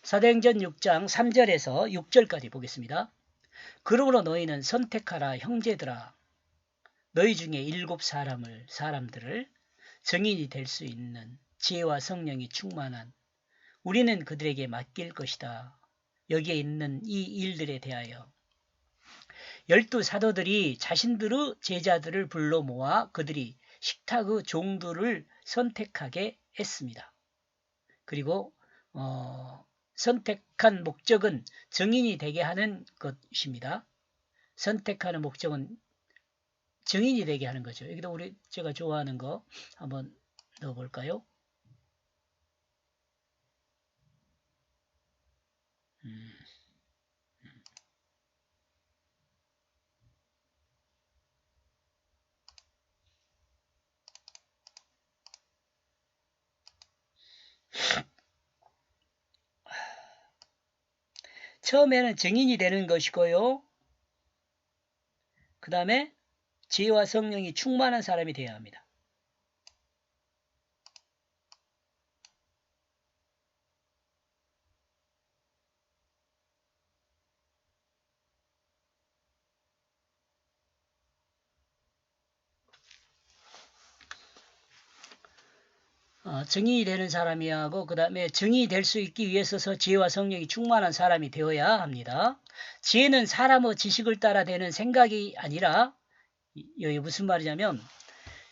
사도행전 6장 3절에서 6절까지 보겠습니다. 그러므로 너희는 선택하라 형제들아 너희 중에 7사람들을 증인이 될 수 있는 지혜와 성령이 충만한 우리는 그들에게 맡길 것이다. 여기에 있는 이 일들에 대하여 12사도들이 자신들의 제자들을 불러 모아 그들이 식탁의 종들을 선택하게 했습니다. 그리고 선택한 목적은 증인이 되게 하는 것입니다. 선택하는 목적은 증인이 되게 하는 거죠. 여기도 제가 좋아하는 거 한번 넣어볼까요? 처음에는 증인이 되는 것이고요. 그 다음에 지혜와 성령이 충만한 사람이 되어야 합니다. 증인이 되는 사람이야 하고 그 다음에 증인이 될 수 있기 위해서 지혜와 성령이 충만한 사람이 되어야 합니다. 지혜는 사람의 지식을 따라 되는 생각이 아니라 여기 무슨 말이냐면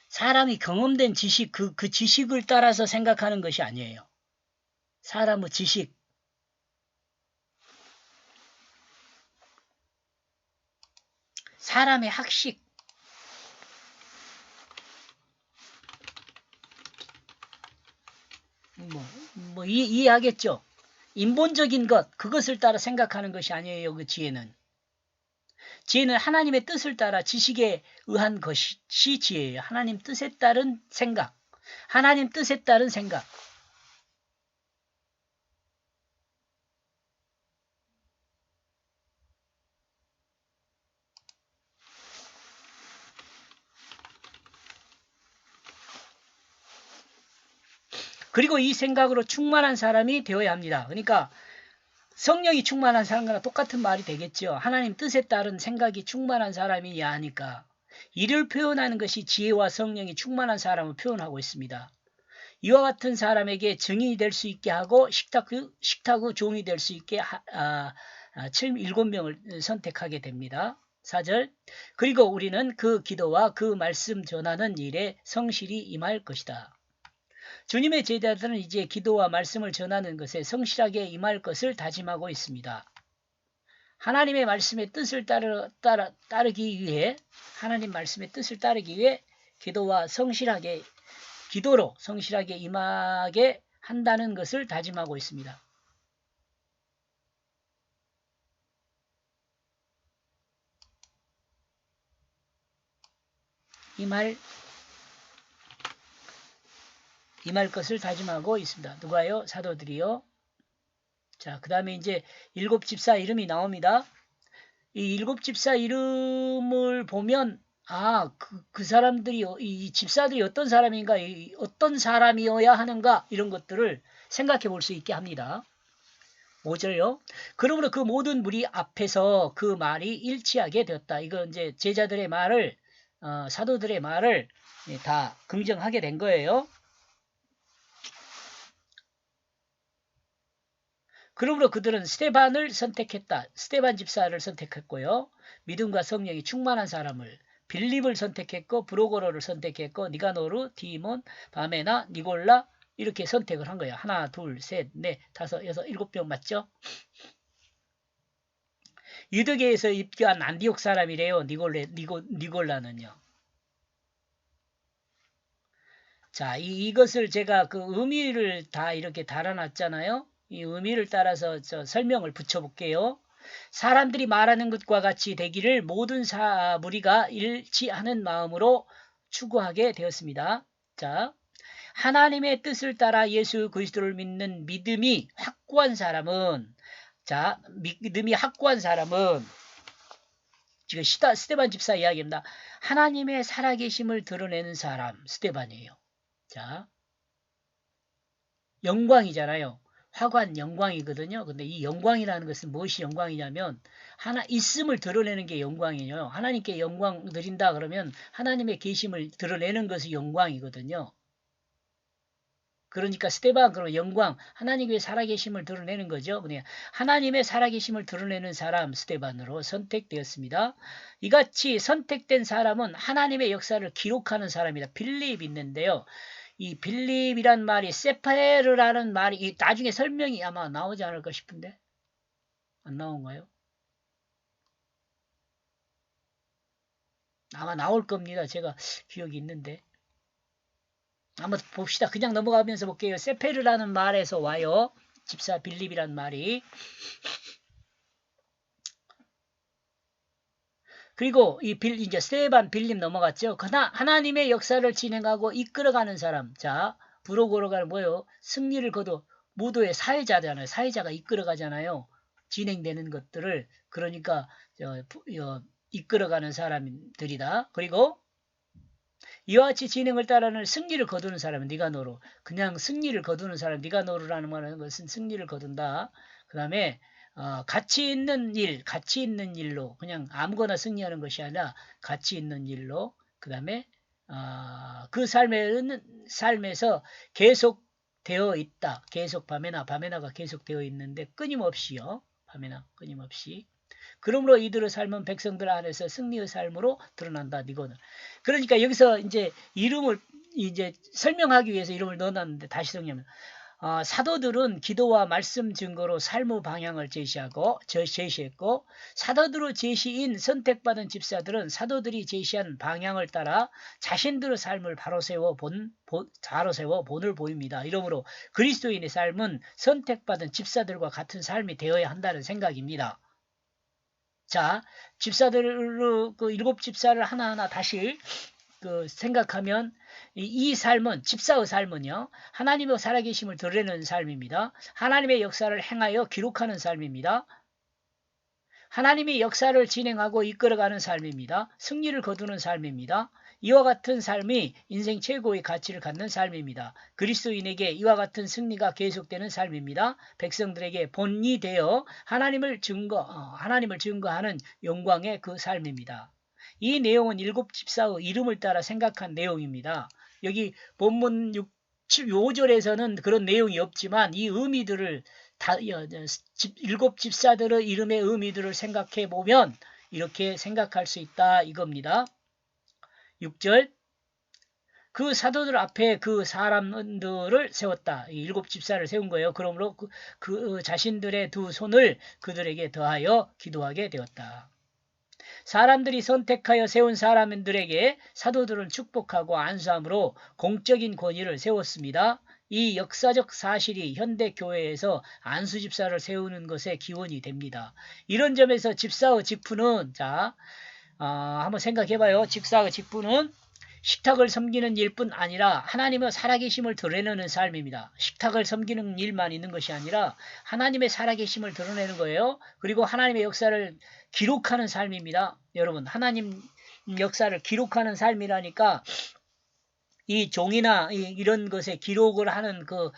사람이 경험된 지식 그 지식을 따라서 생각하는 것이 아니에요. 사람의 지식 사람의 학식 이해하겠죠? 인본적인 그것을 따라 생각하는 것이 아니에요. 그 지혜는. 지혜는 하나님의 뜻을 따라 지식에 의한 것이 지혜예요. 하나님 뜻에 따른 생각. 하나님 뜻에 따른 생각. 그리고 이 생각으로 충만한 사람이 되어야 합니다. 그러니까 성령이 충만한 사람과 똑같은 말이 되겠죠. 하나님 뜻에 따른 생각이 충만한 사람이야 하니까 이를 표현하는 것이 지혜와 성령이 충만한 사람을 표현하고 있습니다. 이와 같은 사람에게 증인이 될 수 있게 하고 식탁의 종이 될 수 있게 7명을 선택하게 됩니다. 4절 그리고 우리는 그 기도와 그 말씀 전하는 일에 성실히 임할 것이다. 주님의 제자들은 이제 기도와 말씀을 전하는 것에 성실하게 임할 것을 다짐하고 있습니다. 하나님의 말씀의 뜻을 따르기 위해 하나님 말씀의 뜻을 따르기 위해 기도로 성실하게 임하게 한다는 것을 다짐하고 있습니다. 임할 것을 다짐하고 있습니다. 누가요? 사도들이요. 자, 그 다음에 이제 7집사 이름이 나옵니다. 이 7집사 이름을 보면 그 사람들이 이 집사들이 어떤 사람인가 어떤 사람이어야 하는가 이런 것들을 생각해 볼 수 있게 합니다. 5절요. 그러므로 그 모든 무리 앞에서 그 말이 일치하게 되었다. 이거 이제 제자들의 말을 사도들의 말을 다 긍정하게 된 거예요. 그러므로 그들은 스데반을 선택했다. 스데반 집사를 선택했고요. 믿음과 성령이 충만한 사람을 빌립을 선택했고 브로고로를 선택했고 니가노르, 디몬, 바메나, 니골라 이렇게 선택을 한 거예요. 하나, 둘, 셋, 넷, 다섯, 여섯, 7명 맞죠? 유대계에서 입교한 안디옥 사람이래요. 니골라는요. 자, 이것을 제가 그 의미를 다 이렇게 달아놨잖아요. 이 의미를 따라서 설명을 붙여볼게요. 사람들이 말하는 것과 같이 되기를 모든 무리가 일치하는 마음으로 추구하게 되었습니다. 자, 하나님의 뜻을 따라 예수 그리스도를 믿는 믿음이 확고한 사람은 지금 스데반 집사 이야기입니다. 하나님의 살아계심을 드러내는 사람 스데반이에요. 자, 영광이잖아요. 화관 영광이거든요. 근데 이 영광이라는 것은 무엇이 영광이냐면 하나 있음을 드러내는 게 영광이에요. 하나님께 영광 드린다 그러면 하나님의 계심을 드러내는 것이 영광이거든요. 그러니까 스테반 그런 영광 하나님의 살아계심을 드러내는 거죠. 그냥 하나님의 살아계심을 드러내는 사람 스테반으로 선택되었습니다. 이같이 선택된 사람은 하나님의 역사를 기록하는 사람이다. 빌립 있는데요. 이 빌립이란 말이 세파르라는 말이 나중에 설명이 아마 나오지 않을까 싶은데 안 나온가요? 아마 나올 겁니다. 제가 기억이 있는데 한번 봅시다. 그냥 넘어가면서 볼게요. 세페르라는 말에서 와요. 집사 빌립이란 말이. 그리고 이제 스테반 빌립 넘어갔죠. 그러나 하나님의 역사를 진행하고 이끌어가는 사람. 자, 부로고로가 뭐예요? 승리를 거둬 무도의 사회자잖아요. 사회자가 이끌어가잖아요. 진행되는 것들을 그러니까 이끌어가는 사람들이다. 그리고 이와 같이 진행을 따르는 승리를 거두는 사람은 니가노로. 그냥 승리를 거두는 사람 니가노르라는 말은 것은 승리를 거둔다. 그 다음에 가치 있는 일로 그냥 아무거나 승리하는 것이 아니라 가치 있는 일로 그 다음에 그 삶에서 계속 되어 있다. 계속 바메나가 계속 되어 있는데 끊임없이요. 바메나 끊임없이. 그러므로 이들의 삶은 백성들 안에서 승리의 삶으로 드러난다. 이거는. 그러니까 여기서 이제 이름을 이제 설명하기 위해서 이름을 넣어놨는데 다시 정리하면 사도들은 기도와 말씀 증거로 삶의 방향을 제시했고 사도들의 제시인 선택받은 집사들은 사도들이 제시한 방향을 따라 자신들의 삶을 바로 세워 본을 보입니다. 이러므로 그리스도인의 삶은 선택받은 집사들과 같은 삶이 되어야 한다는 생각입니다. 자, 집사들, 그 일곱 집사를 하나하나 다시 생각하면 이 삶은, 집사의 삶은요, 하나님의 살아계심을 드러내는 삶입니다. 하나님의 역사를 행하여 기록하는 삶입니다. 하나님이 역사를 진행하고 이끌어가는 삶입니다. 승리를 거두는 삶입니다. 이와 같은 삶이 인생 최고의 가치를 갖는 삶입니다. 그리스도인에게 이와 같은 승리가 계속되는 삶입니다. 백성들에게 본이 되어 하나님을 증거하는 영광의 그 삶입니다. 이 내용은 일곱 집사의 이름을 따라 생각한 내용입니다. 여기 본문 5절에서는 그런 내용이 없지만 이 의미들을 일곱 집사들의 이름의 의미들을 생각해 보면 이렇게 생각할 수 있다 이겁니다. 6절 그 사도들 앞에 그 사람들을 세웠다. 일곱 집사를 세운 거예요. 그러므로 그 자신들의 두 손을 그들에게 더하여 기도하게 되었다. 사람들이 선택하여 세운 사람들에게 사도들은 축복하고 안수함으로 공적인 권위를 세웠습니다. 이 역사적 사실이 현대 교회에서 안수 집사를 세우는 것에 기원이 됩니다. 이런 점에서 집사의 직분은 한번 생각해봐요. 집사의 직분은 식탁을 섬기는 일뿐 아니라 하나님의 살아계심을 드러내는 삶입니다. 식탁을 섬기는 일만 있는 것이 아니라 하나님의 살아계심을 드러내는 거예요. 그리고 하나님의 역사를 기록하는 삶입니다. 여러분, 하나님 역사를 기록하는 삶이라니까 이 종이나 이런 것에 기록을 하는 그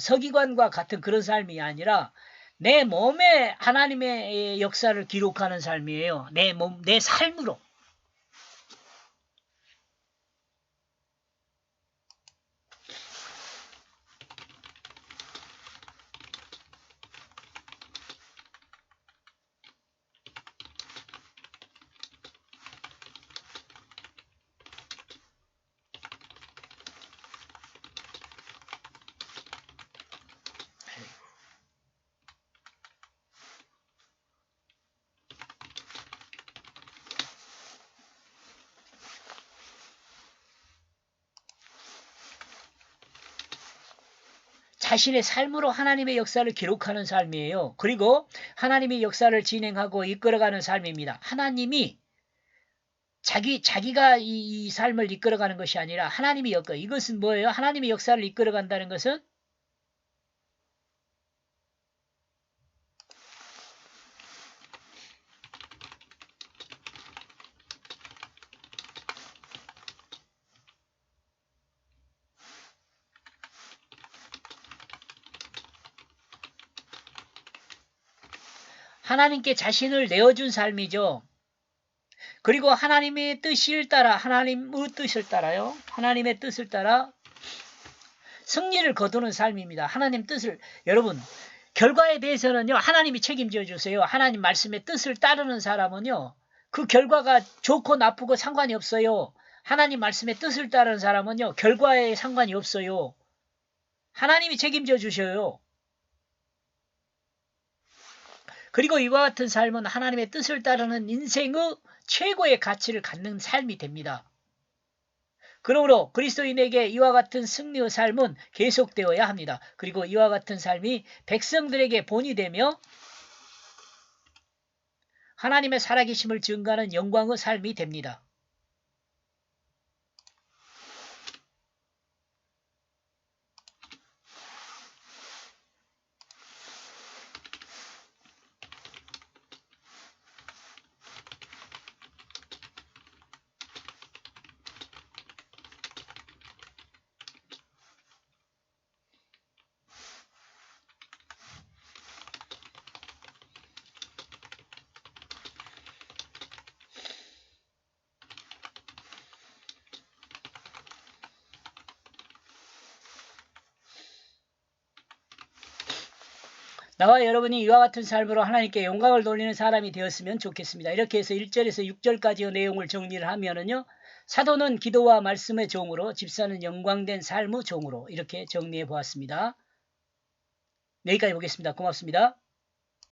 서기관과 같은 그런 삶이 아니라 내 몸에 하나님의 역사를 기록하는 삶이에요. 내 삶으로. 자신의 삶으로 하나님의 역사를 기록하는 삶이에요. 그리고 하나님의 역사를 진행하고 이끌어가는 삶입니다. 하나님이 자기가 이 삶을 이끌어가는 것이 아니라 하나님이 이것은 뭐예요? 하나님의 역사를 이끌어간다는 것은 하나님께 자신을 내어준 삶이죠. 그리고 하나님의 뜻을 따라, 하나님의 뜻을 따라요. 하나님의 뜻을 따라 승리를 거두는 삶입니다. 하나님 뜻을, 여러분, 결과에 대해서는요, 하나님이 책임져 주세요. 하나님 말씀의 뜻을 따르는 사람은요, 그 결과가 좋고 나쁘고 상관이 없어요. 하나님 말씀의 뜻을 따르는 사람은요, 결과에 상관이 없어요. 하나님이 책임져 주셔요. 그리고 이와 같은 삶은 하나님의 뜻을 따르는 인생의 최고의 가치를 갖는 삶이 됩니다. 그러므로 그리스도인에게 이와 같은 승리의 삶은 계속되어야 합니다. 그리고 이와 같은 삶이 백성들에게 본이 되며 하나님의 살아계심을 증거하는 영광의 삶이 됩니다. 나와 여러분이 이와 같은 삶으로 하나님께 영광을 돌리는 사람이 되었으면 좋겠습니다. 이렇게 해서 1절에서 6절까지의 내용을 정리를 하면은요. 사도는 기도와 말씀의 종으로, 집사는 영광된 삶의 종으로 이렇게 정리해 보았습니다. 여기까지 보겠습니다. 고맙습니다.